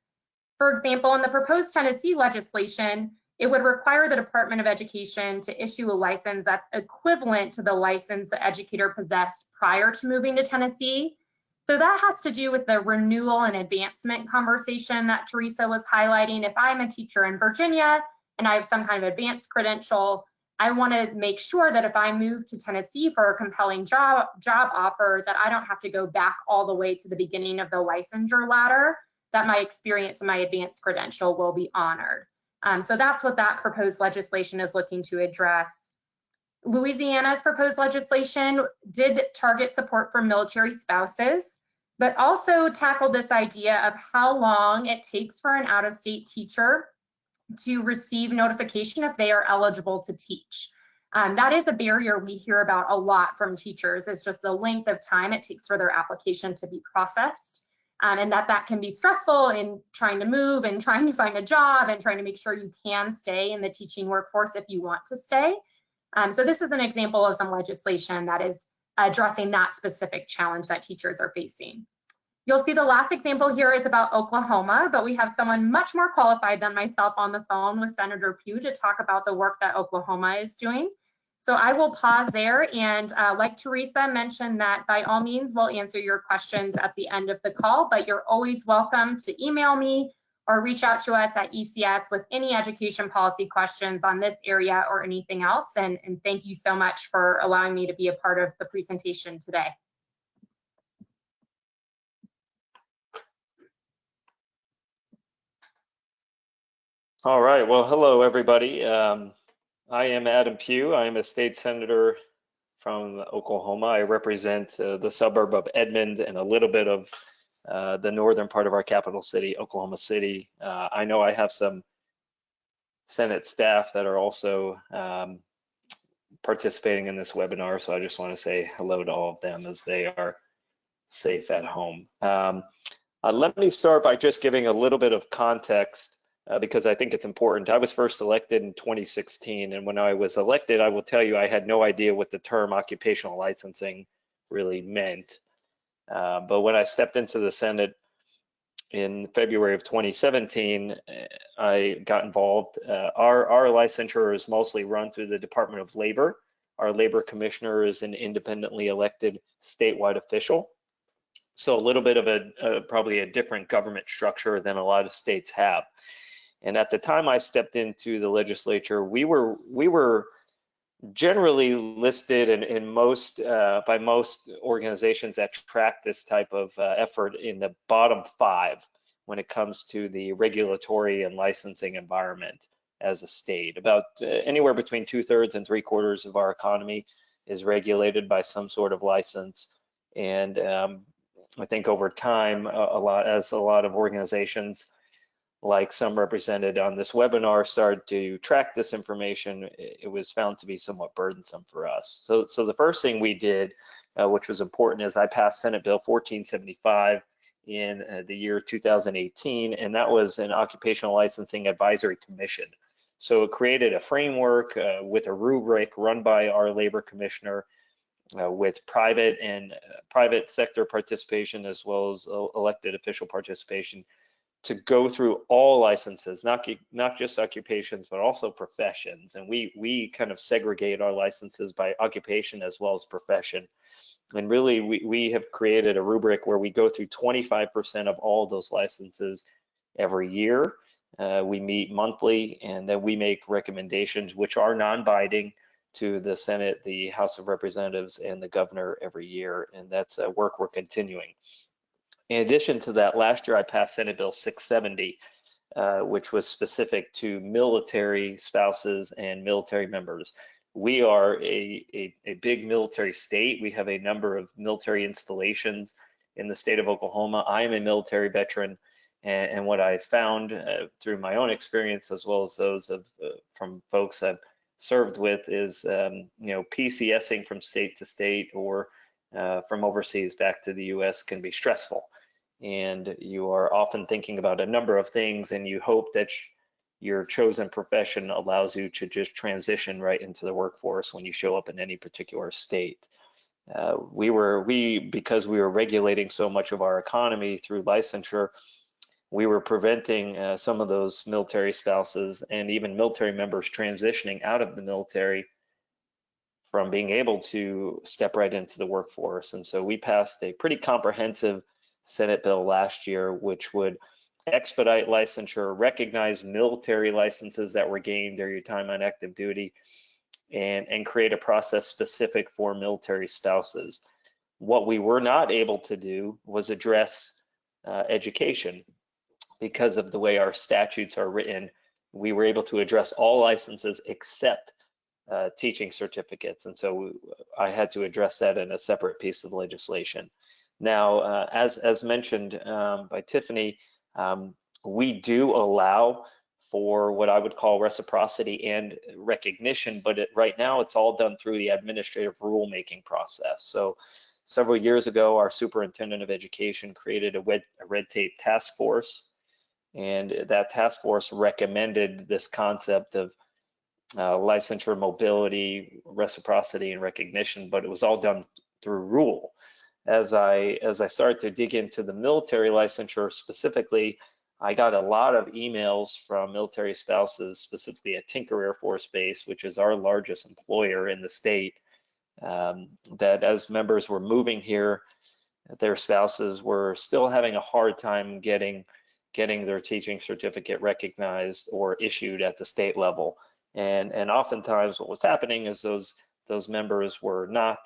For example, in the proposed Tennessee legislation, it would require the Department of Education to issue a license that's equivalent to the license the educator possessed prior to moving to Tennessee. So that has to do with the renewal and advancement conversation that Teresa was highlighting. If I'm a teacher in Virginia and I have some kind of advanced credential, I want to make sure that if I move to Tennessee for a compelling job offer, that I don't have to go back all the way to the beginning of the licensure ladder, that my experience and my advanced credential will be honored. So that's what that proposed legislation is looking to address. Louisiana's proposed legislation did target support for military spouses, but also tackled this idea of how long it takes for an out-of-state teacher to receive notification if they are eligible to teach. That is a barrier we hear about a lot from teachers. It's just the length of time it takes for their application to be processed. And that can be stressful in trying to move and trying to find a job and trying to make sure you can stay in the teaching workforce if you want to stay. So this is an example of some legislation that is addressing that specific challenge that teachers are facing. You'll see the last example here is about Oklahoma, but we have someone much more qualified than myself on the phone with Senator Pugh to talk about the work that Oklahoma is doing. So I will pause there and like Teresa mentioned that by all means, we'll answer your questions at the end of the call, but you're always welcome to email me or reach out to us at ECS with any education policy questions on this area or anything else. And thank you so much for allowing me to be a part of the presentation today. All right, well, hello, everybody. I am Adam Pugh. I am a state senator from Oklahoma. I represent the suburb of Edmond and a little bit of the northern part of our capital city, Oklahoma City. I know I have some Senate staff that are also participating in this webinar, so I just want to say hello to all of them as they are safe at home. Let me start by just giving a little bit of context because I think it's important. I was first elected in 2016, and when I was elected, I will tell you I had no idea what the term occupational licensing really meant. But when I stepped into the Senate in February of 2017, I got involved. Our licensure is mostly run through the Department of Labor. Our labor commissioner is an independently elected statewide official. So a little bit of probably a different government structure than a lot of states have. And at the time I stepped into the legislature, we were generally listed in most by most organizations that track this type of effort in the bottom 5 when it comes to the regulatory and licensing environment as a state. About anywhere between 2/3 and 3/4 of our economy is regulated by some sort of license. And I think over time, a lot of organizations, like some represented on this webinar, started to track this information, it was found to be somewhat burdensome for us. So the first thing we did, which was important, is I passed Senate Bill 1475 in the year 2018, and that was an Occupational Licensing Advisory Commission. So it created a framework with a rubric run by our labor commissioner, with private sector participation as well as elected official participation, to go through all licenses, not just occupations, but also professions. And we kind of segregate our licenses by occupation as well as profession. And really, we have created a rubric where we go through 25% of all those licenses every year. We meet monthly, and then we make recommendations which are non-binding to the Senate, the House of Representatives, and the governor every year. And that's work we're continuing. In addition to that, last year I passed Senate Bill 670, which was specific to military spouses and military members. We are a big military state. We have a number of military installations in the state of Oklahoma. I am a military veteran, and what I found through my own experience, as well as those from folks I've served with, is PCSing from state to state or from overseas back to the U.S. can be stressful. And you are often thinking about a number of things, and you hope that your chosen profession allows you to just transition right into the workforce when you show up in any particular state. Because we were regulating so much of our economy through licensure, we were preventing some of those military spouses and even military members transitioning out of the military from being able to step right into the workforce. And so we passed a pretty comprehensive Senate bill last year, which would expedite licensure, recognize military licenses that were gained during your time on active duty, and create a process specific for military spouses. What we were not able to do was address education. Because of the way our statutes are written, we were able to address all licenses except teaching certificates. And so I had to address that in a separate piece of legislation. Now, as mentioned by Tiffany, we do allow for what I would call reciprocity and recognition, but right now it's all done through the administrative rulemaking process. So several years ago, our superintendent of education created a red tape task force, and that task force recommended this concept of licensure, mobility, reciprocity, and recognition, but it was all done through rule. As I started to dig into the military licensure specifically, I got a lot of emails from military spouses, specifically at Tinker Air Force Base, which is our largest employer in the state, that as members were moving here, their spouses were still having a hard time getting their teaching certificate recognized or issued at the state level. And oftentimes what was happening is those members were not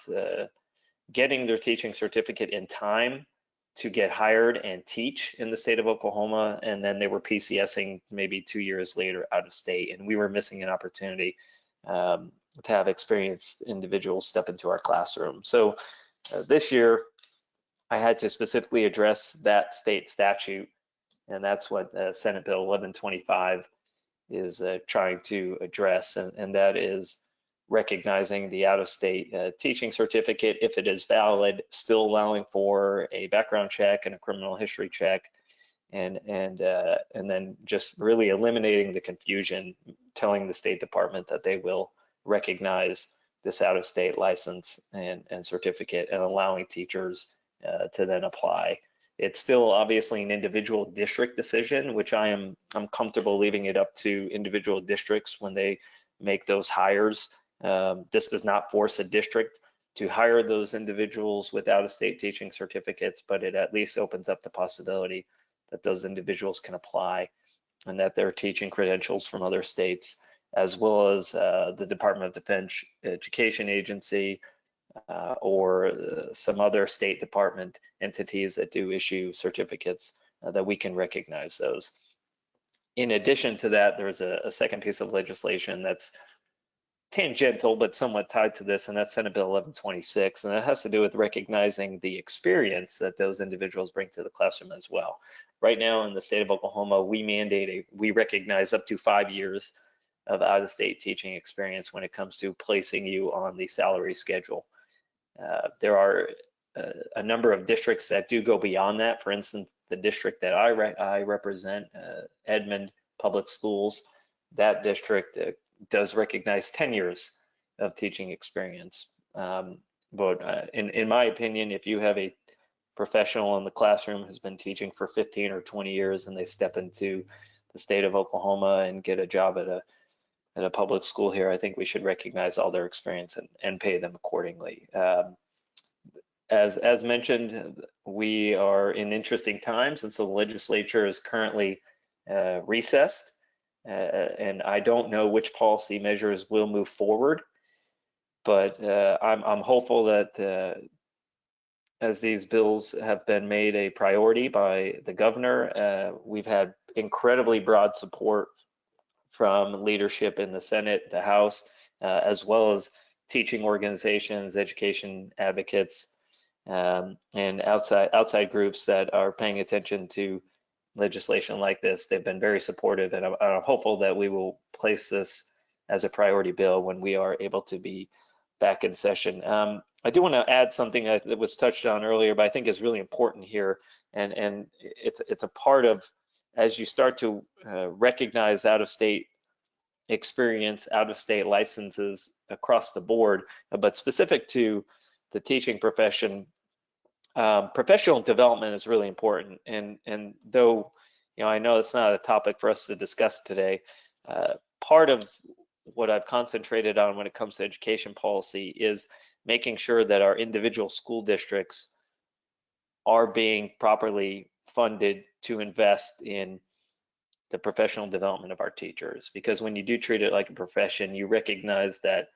getting their teaching certificate in time to get hired and teach in the state of Oklahoma, and then they were PCSing maybe 2 years later out of state, and we were missing an opportunity to have experienced individuals step into our classroom. So this year, I had to specifically address that state statute, and that's what Senate Bill 1125 is trying to address, and that is recognizing the out-of-state teaching certificate if it is valid, still allowing for a background check and a criminal history check, and then just really eliminating the confusion, telling the State Department that they will recognize this out-of-state license and certificate, and allowing teachers to then apply. It's still obviously an individual district decision, which I'm comfortable leaving it up to individual districts when they make those hires. This does not force a district to hire those individuals with out-of-state teaching certificates, but it at least opens up the possibility that those individuals can apply and that their teaching credentials from other states, as well as the Department of Defense Education Agency, or some other State Department entities that do issue certificates, that we can recognize those. In addition to that, there's a second piece of legislation that's tangential but somewhat tied to this, and that's Senate Bill 1126, and that has to do with recognizing the experience that those individuals bring to the classroom as well. Right now in the state of Oklahoma, we recognize up to 5 years of out-of-state teaching experience when it comes to placing you on the salary schedule. There are a number of districts that do go beyond that. For instance, the district that I represent, Edmond Public Schools, that district does recognize 10 years of teaching experience. But in my opinion, if you have a professional in the classroom who's been teaching for 15 or 20 years and they step into the state of Oklahoma and get a job at a public school here, I think we should recognize all their experience and pay them accordingly. As mentioned, we are in interesting times, and so the legislature is currently recessed, and I don't know which policy measures will move forward, but I'm hopeful that as these bills have been made a priority by the governor, we've had incredibly broad support from leadership in the Senate, the House, as well as teaching organizations, education advocates, and outside groups that are paying attention to legislation like this. They've been very supportive, and I'm hopeful that we will place this as a priority bill when we are able to be back in session. I do want to add something that was touched on earlier, but I think is really important here, and it's a part of, as you start to recognize out-of-state experience, out-of-state licenses across the board, but specific to the teaching profession, professional development is really important. And though, I know it's not a topic for us to discuss today, part of what I've concentrated on when it comes to education policy is making sure that our individual school districts are being properly funded to invest in the professional development of our teachers. Because when you do treat it like a profession, you recognize that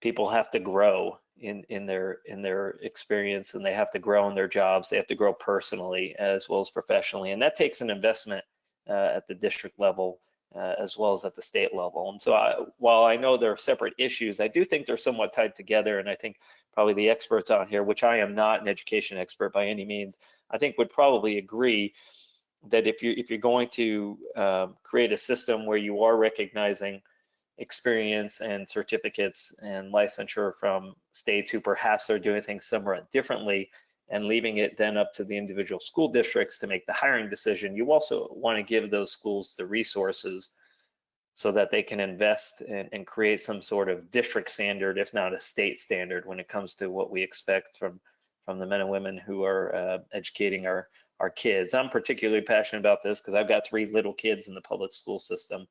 people have to grow in their experience, and they have to grow in their jobs. They have to grow personally as well as professionally, and that takes an investment at the district level as well as at the state level. And so while I know they're separate issues, I do think they're somewhat tied together, and I think probably the experts out here, which I am not an education expert by any means, I think would probably agree that if you're going to create a system where you are recognizing experience and certificates and licensure from states who perhaps are doing things somewhat differently, and leaving it then up to the individual school districts to make the hiring decision, you also want to give those schools the resources so that they can invest and create some sort of district standard, if not a state standard, when it comes to what we expect from the men and women who are educating our kids. I'm particularly passionate about this because I've got 3 little kids in the public school system.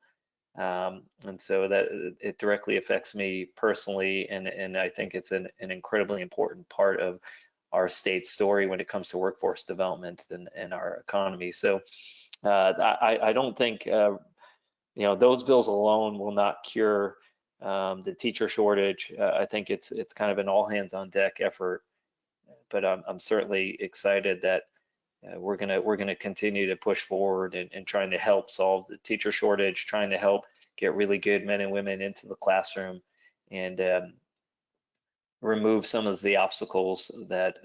And so that it directly affects me personally, and I think it's an incredibly important part of our state story when it comes to workforce development and our economy. So I don't think those bills alone will not cure the teacher shortage. I think it's kind of an all hands on deck effort, but I'm certainly excited that we're gonna continue to push forward and trying to help solve the teacher shortage, trying to help get really good men and women into the classroom, and remove some of the obstacles that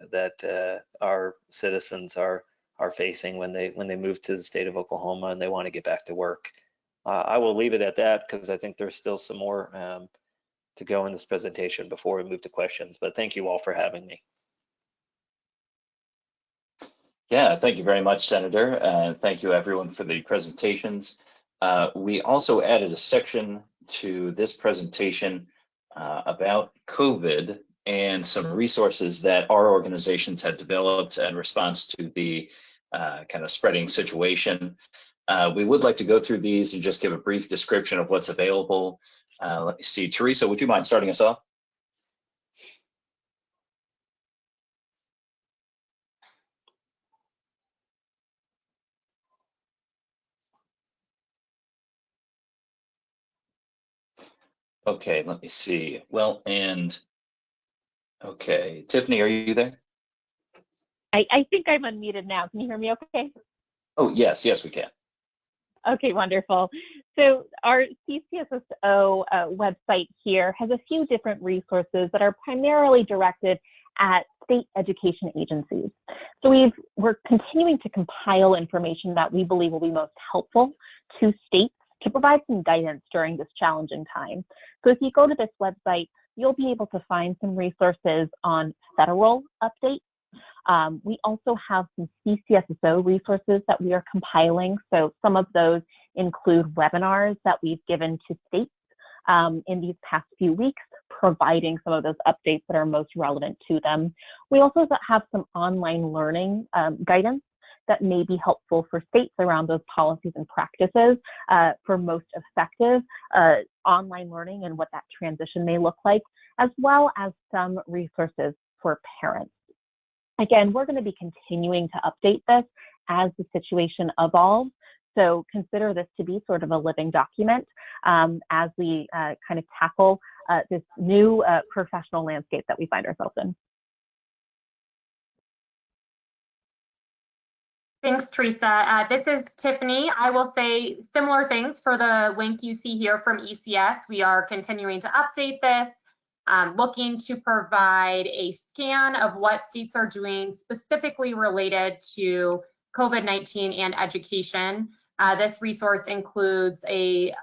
our citizens are facing when they move to the state of Oklahoma and they want to get back to work. I will leave it at that because I think there's still some more to go in this presentation before we move to questions, but thank you all for having me. Yeah, thank you very much, Senator. Thank you everyone for the presentations. We also added a section to this presentation about COVID and some resources that our organizations had developed in response to the kind of spreading situation. We would like to go through these and just give a brief description of what's available. Let me see, Teresa, would you mind starting us off? Okay, let me see. Well, and okay, Tiffany, are you there? I think I'm unmuted now. Can you hear me okay? Oh, yes, we can. Okay, wonderful. So our CCSSO website here has a few different resources that are primarily directed at state education agencies. So we're continuing to compile information that we believe will be most helpful to states to provide some guidance during this challenging time. So if you go to this website, you'll be able to find some resources on federal updates. We also have some CCSSO resources that we are compiling. So some of those include webinars that we've given to states in these past few weeks, providing some of those updates that are most relevant to them. We also have some online learning guidance that may be helpful for states around those policies and practices for most effective online learning and what that transition may look like, as well as some resources for parents. Again, we're going to be continuing to update this as the situation evolves. So consider this to be sort of a living document as we kind of tackle this new professional landscape that we find ourselves in. Thanks, Teresa. This is Tiffany. I will say similar things for the link you see here from ECS. We are continuing to update this, looking to provide a scan of what states are doing specifically related to COVID-19 and education. This resource includes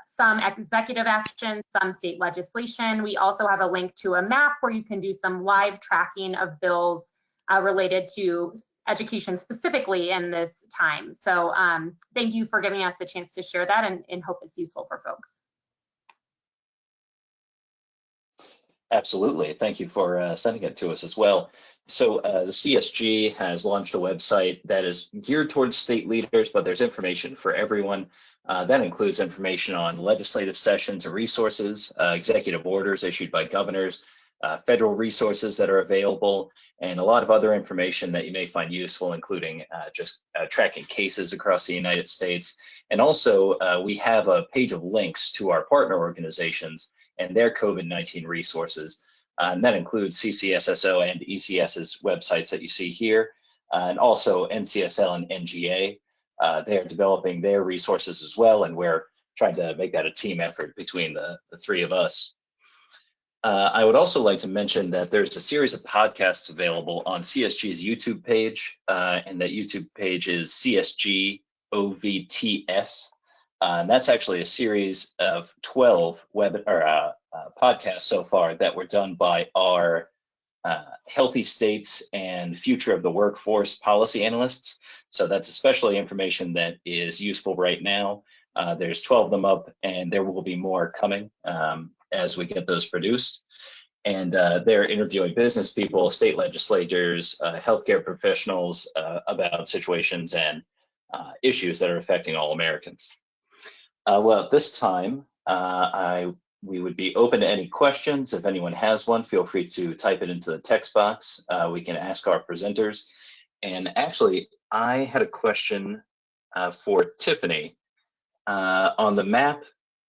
some executive action, some state legislation. We also have a link to a map where you can do some live tracking of bills related to education specifically in this time. So thank you for giving us a chance to share that and hope it's useful for folks. Absolutely. Thank you for sending it to us as well. So the CSG has launched a website that is geared towards state leaders, but there's information for everyone. That includes information on legislative sessions and resources, executive orders issued by governors, federal resources that are available, and a lot of other information that you may find useful, including just tracking cases across the United States. And also, we have a page of links to our partner organizations and their COVID-19 resources. And that includes CCSSO and ECS's websites that you see here, and also NCSL and NGA. They're developing their resources as well, and we're trying to make that a team effort between the three of us. I would also like to mention that there's a series of podcasts available on CSG's YouTube page, and that YouTube page is CSG OVTS. And that's actually a series of 12 podcasts so far that were done by our Healthy States and Future of the Workforce policy analysts. So that's especially information that is useful right now. There's 12 of them up, and there will be more coming as we get those produced. And they're interviewing business people, state legislators, healthcare professionals about situations and issues that are affecting all Americans. Well, at this time, we would be open to any questions. If anyone has one, feel free to type it into the text box. We can ask our presenters. And actually, I had a question for Tiffany. On the map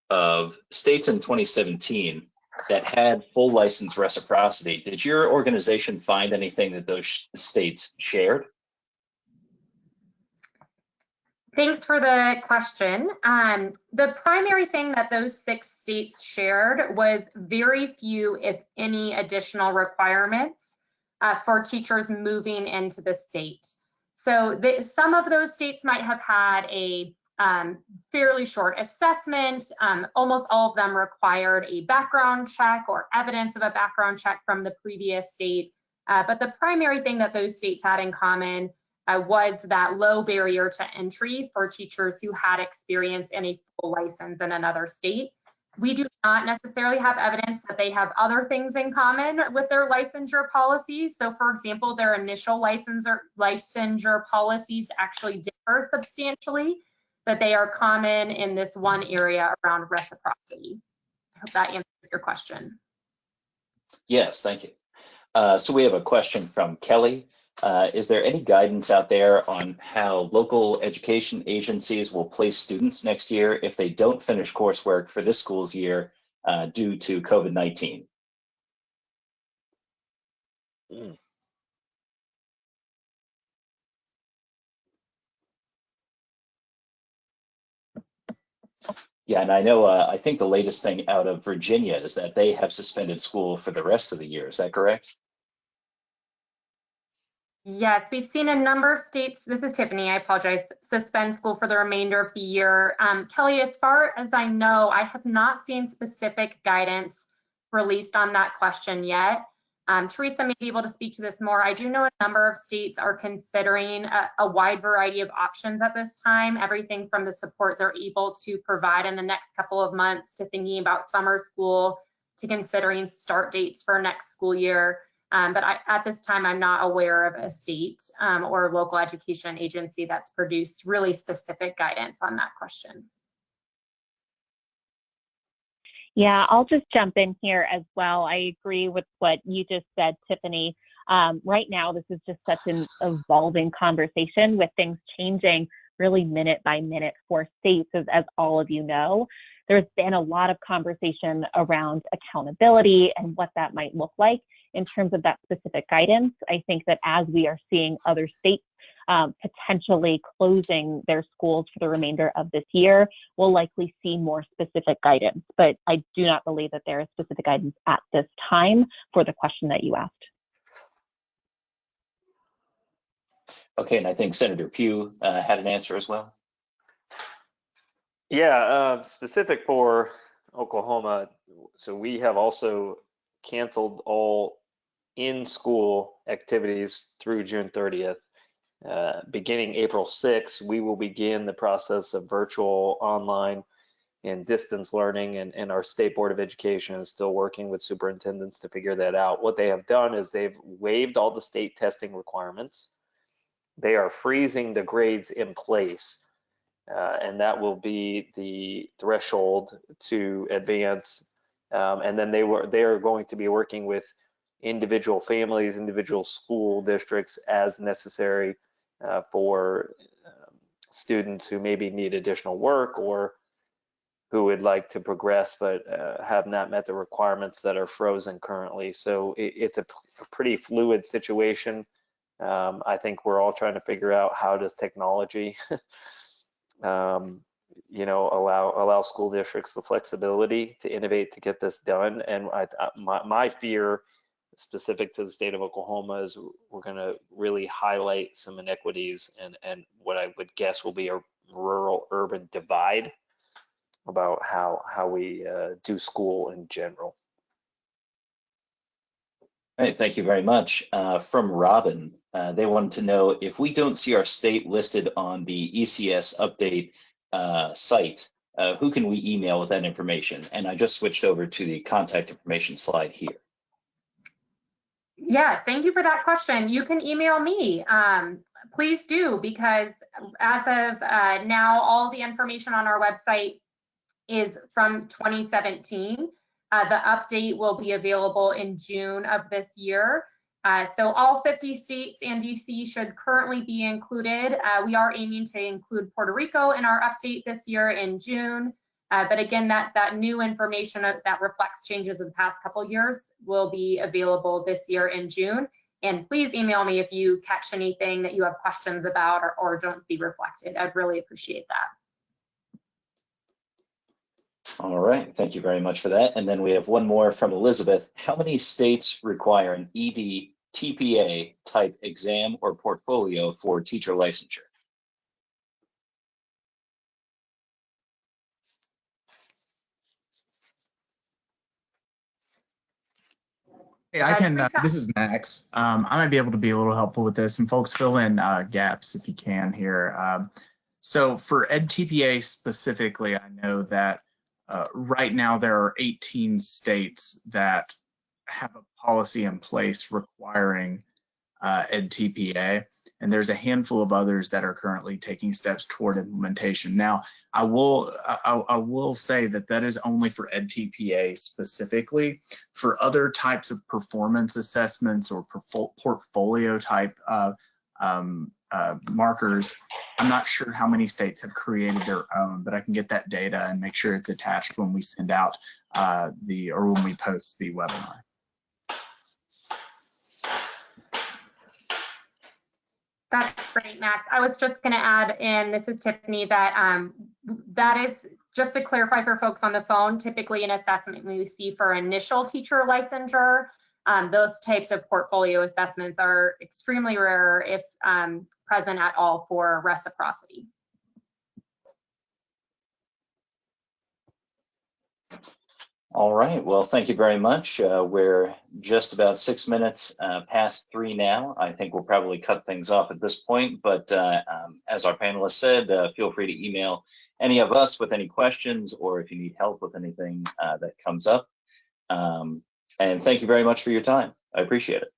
of states in 2017 that had full license reciprocity, did your organization find anything that those states shared? Thanks for the question. The primary thing that those 6 states shared was very few, if any, additional requirements for teachers moving into the state. So some of those states might have had a fairly short assessment. Almost all of them required a background check or evidence of a background check from the previous state. But the primary thing that those states had in common was that low barrier to entry for teachers who had experience in a full license in another state. We do not necessarily have evidence that they have other things in common with their licensure policies. So for example, their initial licensure policies actually differ substantially, but they are common in this one area around reciprocity. I hope that answers your question. Yes, thank you. So we have a question from Kelly. Is there any guidance out there on how local education agencies will place students next year if they don't finish coursework for this school's year due to COVID-19? Yeah, and I know, I think the latest thing out of Virginia is that they have suspended school for the rest of the year. Is that correct? Yes, we've seen a number of states, this is Tiffany, I apologize, suspend school for the remainder of the year. Kelly, as far as I know, I have not seen specific guidance released on that question yet. Teresa may be able to speak to this more. I do know a number of states are considering a wide variety of options at this time, everything from the support they're able to provide in the next couple of months to thinking about summer school to considering start dates for next school year. But at this time, I'm not aware of a state or local education agency that's produced really specific guidance on that question. Yeah, I'll just jump in here as well. I agree with what you just said, Tiffany. Right now, this is just such an evolving conversation with things changing really minute by minute for states, as all of you know. There's been a lot of conversation around accountability and what that might look like in terms of that specific guidance. I think that as we are seeing other states potentially closing their schools for the remainder of this year, we'll likely see more specific guidance. But I do not believe that there is specific guidance at this time for the question that you asked. Okay, and I think Senator Pugh had an answer as well. Yeah, specific for Oklahoma, so we have also canceled all in-school activities through June 30th. Beginning April 6th, we will begin the process of virtual, online, and distance learning, and our State Board of Education is still working with superintendents to figure that out. What they have done is they've waived all the state testing requirements. They are freezing the grades in place. And that will be the threshold to advance. And then they are going to be working with individual families, individual school districts as necessary for students who maybe need additional work or who would like to progress but have not met the requirements that are frozen currently. So it's a pretty fluid situation. I think we're all trying to figure out how does technology allow school districts the flexibility to innovate to get this done. And my fear specific to the state of Oklahoma is we're going to really highlight some inequities and what I would guess will be a rural-urban divide about how we do school in general. All right, thank you very much. From Robin, they wanted to know if we don't see our state listed on the ECS update site, who can we email with that information? And I just switched over to the contact information slide here. Yeah, thank you for that question. You can email me. Please do, because as of now, all the information on our website is from 2017. The update will be available in June of this year. So all 50 states and DC should currently be included. We are aiming to include Puerto Rico in our update this year in June. But again, that new information that reflects changes of the past couple years will be available this year in June. And please email me if you catch anything that you have questions about or don't see reflected. I'd really appreciate that. All right, thank you very much for that. And then we have one more from Elizabeth. How many states require an ED TPA type exam or portfolio for teacher licensure? Hey, I can, this is Max. I might be able to be a little helpful with this, and folks fill in gaps if you can here. So for EdTPA specifically, I know that right now there are 18 states that have a policy in place requiring EdTPA, and there's a handful of others that are currently taking steps toward implementation. Now, I will say that that is only for EdTPA specifically. For other types of performance assessments or portfolio type markers, I'm not sure how many states have created their own, but I can get that data and make sure it's attached when we send out when we post the webinar. That's great, Max. I was just going to add in, this is Tiffany, that that is, just to clarify for folks on the phone, typically an assessment we see for initial teacher licensure. Those types of portfolio assessments are extremely rare, if present at all, for reciprocity. All right, well, thank you very much. We're just about 6 minutes past 3 now. I think we'll probably cut things off at this point, but as our panelists said, feel free to email any of us with any questions, or if you need help with anything that comes up. And thank you very much for your time. I appreciate it.